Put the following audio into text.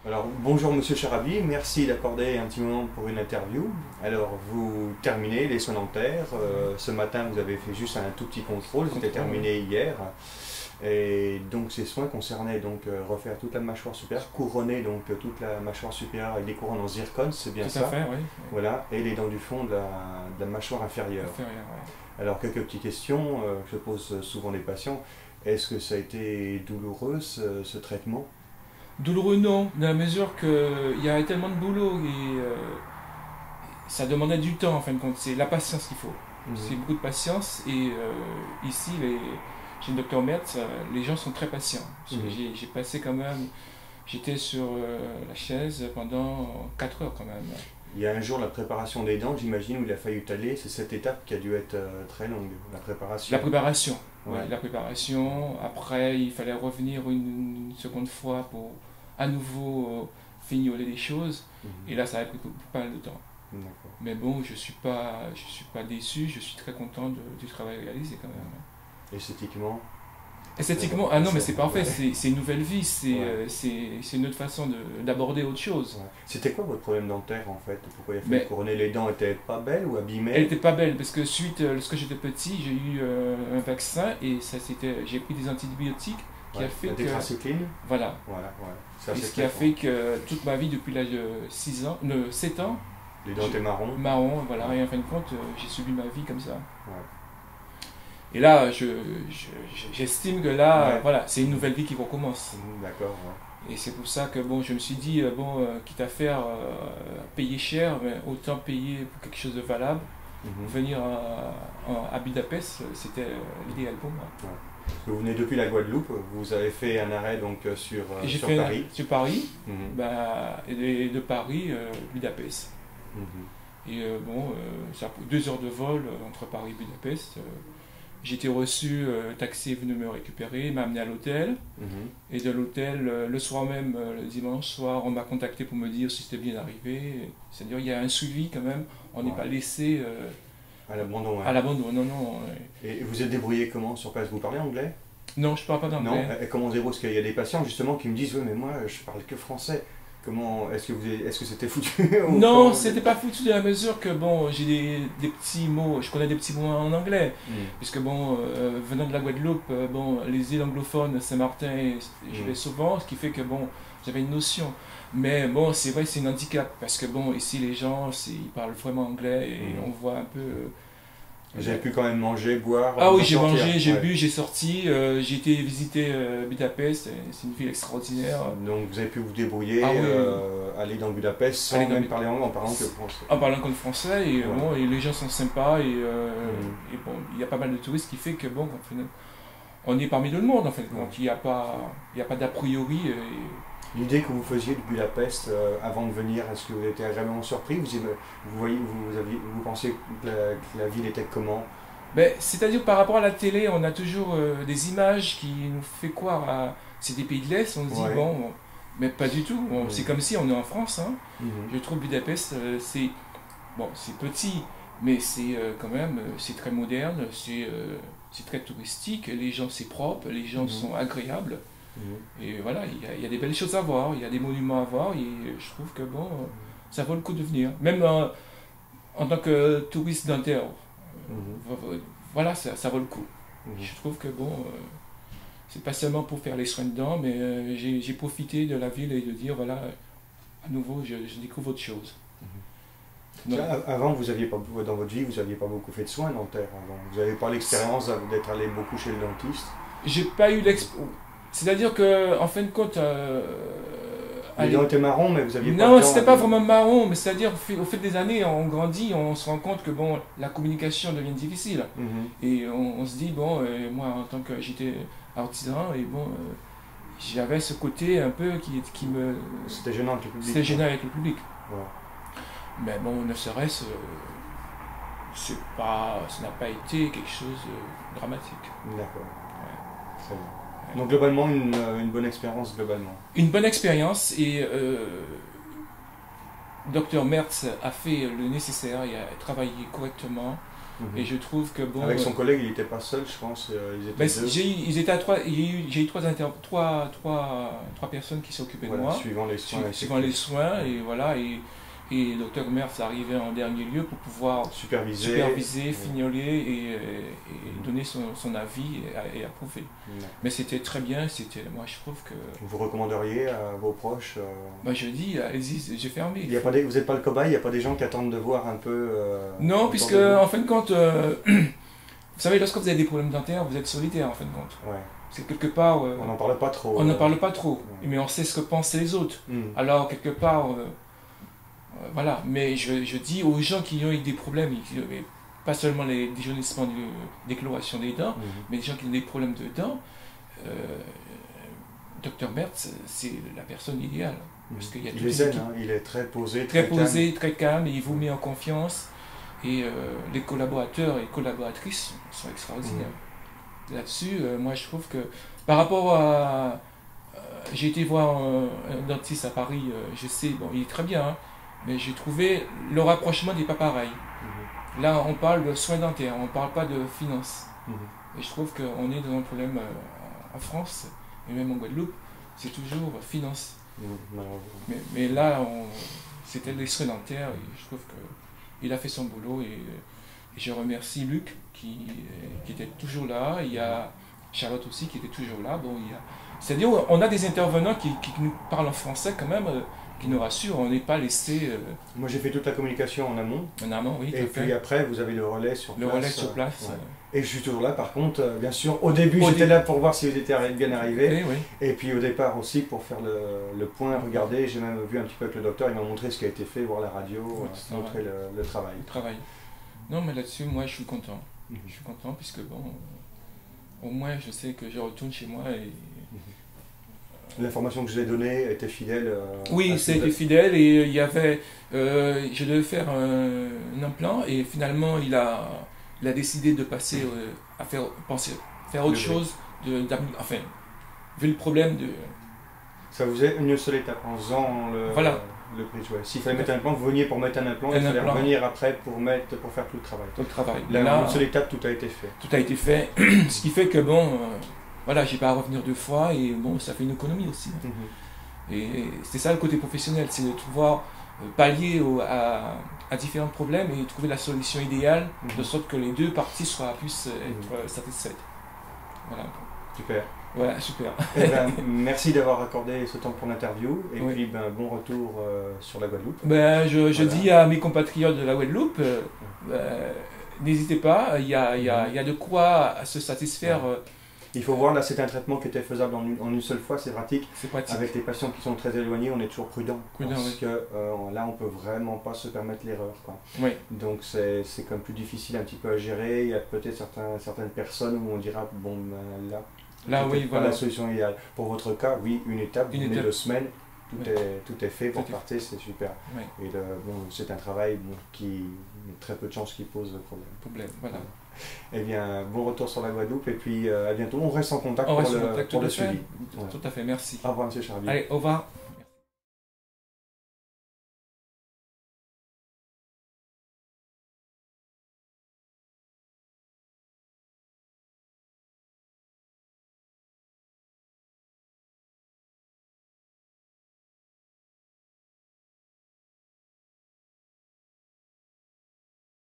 Alors, bonjour Monsieur Charabi, merci d'accorder un petit moment pour une interview. Alors, vous terminez les soins dentaires. Ce matin, vous avez fait juste un tout petit contrôle, c'était terminé hier. Et donc, ces soins concernaient donc refaire toute la mâchoire supérieure, couronner donc toute la mâchoire supérieure avec des couronnes en zircone, c'est bien ça? Tout à fait, oui. Voilà, et les dents du fond de la mâchoire inférieure. Inférieur, ouais. Alors, quelques petites questions que je pose souvent les patients. Est-ce que ça a été douloureux ce traitement? Douloureux, non, dans la mesure qu'il y a tellement de boulot et ça demandait du temps en fin de compte. C'est la patience qu'il faut. C'est beaucoup de patience et ici, chez le docteur Mertz, les gens sont très patients. J'ai passé quand même, j'étais sur la chaise pendant 4 heures quand même. Il y a un jour la préparation des dents, j'imagine, où il a fallu étaler. C'est cette étape qui a dû être très longue, la préparation. La préparation, ouais. Oui, la préparation. Après, il fallait revenir une seconde fois pour à nouveau fignoler les choses. Et là, ça a pris pas mal de temps. Mais bon, je suis pas déçu. Je suis très content du travail réalisé quand même. Esthétiquement? Esthétiquement, ah non, mais c'est parfait, c'est une nouvelle vie, c'est une autre façon d'aborder autre chose. Ouais. C'était quoi votre problème dentaire en fait? Pourquoi il a fallu couronner? Les dents étaient pas belles ou abîmées? Elles n'étaient pas belles parce que lorsque j'étais petit, j'ai eu un vaccin et j'ai pris des antibiotiques qui a fait la tétracycline? Voilà. Ça, et ce qui a fait que toute ma vie, depuis l'âge de 7 ans, les dents étaient marron. Marron, voilà, et en fin de compte, j'ai subi ma vie comme ça. Et là, j'estime que là, voilà, c'est une nouvelle vie qui recommence. D'accord. Et c'est pour ça que bon, je me suis dit, quitte à faire payer cher, mais autant payer pour quelque chose de valable. Venir à Budapest, c'était l'idéal pour moi. Vous venez depuis la Guadeloupe, vous avez fait un arrêt donc sur Paris. Sur Paris, et de Paris, Budapest. Et bon, ça a pris 2 heures de vol entre Paris et Budapest. J'ai été reçu, un taxi est venu me récupérer, m'a amené à l'hôtel. Et de l'hôtel, le soir même, le dimanche soir, on m'a contacté pour me dire si c'était bien arrivé. C'est-à-dire il y a un suivi quand même, on n'est pas laissé à l'abandon. À l'abandon, non. Et vous êtes débrouillé comment sur place? Vous parlez anglais? Non, je ne parle pas d'anglais. Non, et comment on se débrouille? Parce qu'il y a des patients justement qui me disent oui, mais moi je parle que français. Comment est-ce que c'était foutu? Non, c'était pas foutu dans la mesure que bon, j'ai des petits mots, je connais des petits mots en anglais, puisque bon, venant de la Guadeloupe, bon, les îles anglophones, Saint-Martin, je vais souvent, ce qui fait que bon, j'avais une notion. Mais bon, c'est vrai, c'est un handicap, parce que bon, ici les gens, ils parlent vraiment anglais et on voit un peu. Vous avez pu quand même manger, boire? Ah oui, j'ai mangé, j'ai bu, j'ai sorti, j'ai été visiter Budapest, c'est une ville extraordinaire. Donc vous avez pu vous débrouiller, aller dans Budapest sans même parler anglais, en parlant que français? En parlant que le français, et, bon, et les gens sont sympas, et bon, il y a pas mal de touristes qui fait que bon, on est parmi tout le monde en fait, donc il n'y a pas d'a priori. L'idée que vous faisiez de Budapest avant de venir, est-ce que vous étiez vraiment surpris? Vous pensiez que la ville était comment? C'est-à-dire par rapport à la télé, on a toujours des images qui nous fait croire à... C'est des pays de l'Est, on se dit bon, mais pas du tout. C'est comme si on est en France. Hein. Je trouve Budapest, c'est petit, mais c'est quand même, c'est très moderne, c'est très touristique, les gens c'est propre, les gens sont agréables. Et voilà, il y a des belles choses à voir, il y a des monuments à voir, et je trouve que bon, ça vaut le coup de venir. Même en tant que touriste dentaire, voilà, ça vaut le coup. Je trouve que bon, c'est pas seulement pour faire les soins de dents, mais j'ai profité de la ville et de dire voilà, à nouveau, je découvre autre chose. Avant, dans votre vie, vous n'aviez pas beaucoup fait de soins dentaires avant. Vous n'avez pas l'expérience d'être allé beaucoup chez le dentiste? J'ai pas eu l'expérience. C'est-à-dire que, en fin de compte, les dents étaient marrons, mais vous aviez pas. Non, c'était pas vraiment marron, mais c'est-à-dire au fil des années, on grandit, on se rend compte que bon, la communication devient difficile. Et on se dit bon, moi en tant que j'étais artisan, et bon, j'avais ce côté un peu qui me. C'était gênant avec le public. C'était gênant avec le public. Mais bon, ne serait-ce, ça n'a pas été quelque chose de dramatique. D'accord. Très bien. Donc globalement, une bonne expérience globalement. Une bonne expérience, et Dr Mertz a fait le nécessaire, il a travaillé correctement. Et je trouve que bon... Avec son collègue, il n'était pas seul, je pense. Ils étaient deux. Ils étaient à trois. J'ai eu trois personnes qui s'occupaient de moi. Suivant les soins. Suivant les soins, et voilà. Et le docteur Merz arrivait en dernier lieu pour pouvoir superviser, fignoler et donner son avis et approuver. Mais c'était très bien, moi je trouve que... Vous recommanderiez à vos proches je dis, allez-y, j'ai fermé. Vous n'êtes pas le cobaye, il n'y a pas des gens qui attendent de voir un peu... non, puisque en fin de compte, vous savez, lorsque vous avez des problèmes dentaires, vous êtes solitaire en fin de compte. Ouais. C'est quelque part... on n'en parle pas trop. On n'en parle pas trop, mais on sait ce que pensent les autres. Alors, quelque part... voilà, mais je dis aux gens qui ont eu des problèmes, pas seulement les jaunissements des colorations des dents, mais les gens qui ont des problèmes de dents, Dr Merz, c'est la personne idéale. Parce qu'il y a il est zen, il est très posé, très calme, et il vous met en confiance. Et les collaborateurs et collaboratrices sont extraordinaires. Là-dessus, moi je trouve que par rapport à... j'ai été voir un dentiste à Paris, je sais, bon, il est très bien, mais j'ai trouvé le rapprochement n'est pas pareil. Là, on parle de soins dentaires, on ne parle pas de finances. Et je trouve qu'on est dans un problème en France, et même en Guadeloupe, c'est toujours finance. Mais là, c'était les soins dentaires, et je trouve qu'il a fait son boulot, et je remercie Luc, qui était toujours là. Il y a Charlotte aussi, qui était toujours là. Bon, c'est-à-dire, on a des intervenants qui nous parlent en français quand même, qui nous rassurent, on n'est pas laissé... Moi j'ai fait toute la communication en amont. En amont, oui. Et puis après, vous avez le relais sur place. Le relais sur place. Et je suis toujours là, par contre, bien sûr, au début j'étais là pour voir si vous étiez bien arrivé. Et puis au départ aussi pour faire le point, regarder, j'ai même vu un petit peu avec le docteur, il m'a montré ce qui a été fait, voir la radio, montrer le travail. Le travail. Non, mais là-dessus, moi je suis content. Je suis content puisque bon, au moins je sais que je retourne chez moi et... L'information que je vous ai donnée était fidèle. Oui, c'était fidèle et il y avait... je devais faire un implant et finalement il a décidé de passer à faire autre chose. Enfin, vu le problème de... Ça vous est une seule étape en faisant le bridge. S'il fallait mettre un implant, vous veniez pour mettre un implant, il fallait revenir après pour faire tout le travail. Tout le travail. Là, une seule étape, tout a été fait. Tout a été fait, ce qui fait que bon... voilà, j'ai pas à revenir 2 fois et bon, ça fait une économie aussi. Et c'est ça le côté professionnel, c'est de pouvoir pallier à différents problèmes et trouver la solution idéale de sorte que les 2 parties puissent être satisfaites. Voilà. Super. Voilà, super. Merci d'avoir accordé ce temps pour l'interview et puis bon retour sur la Guadeloupe. Je dis à mes compatriotes de la Guadeloupe, n'hésitez pas, il y a de quoi se satisfaire. Il faut voir, là c'est un traitement qui était faisable en une seule fois, c'est pratique. C'est pratique. Avec les patients qui sont très éloignés, on est toujours prudent. Parce oui. que là on peut vraiment pas se permettre l'erreur. Oui. Donc c'est quand même plus difficile un petit peu à gérer. Il y a peut-être certaines personnes où on dira, bon là oui, pas la solution idéale. Pour votre cas, oui, une étape, 2 semaines, tout est fait, pour partir, c'est super. Et c'est un travail qui a très peu de chances qu'il pose le problème. Voilà. Eh bien, bon retour sur la Guadeloupe et puis à bientôt. On reste en contact pour le suivi. Tout à fait, merci. Au revoir, M. Charabia. Allez, au revoir.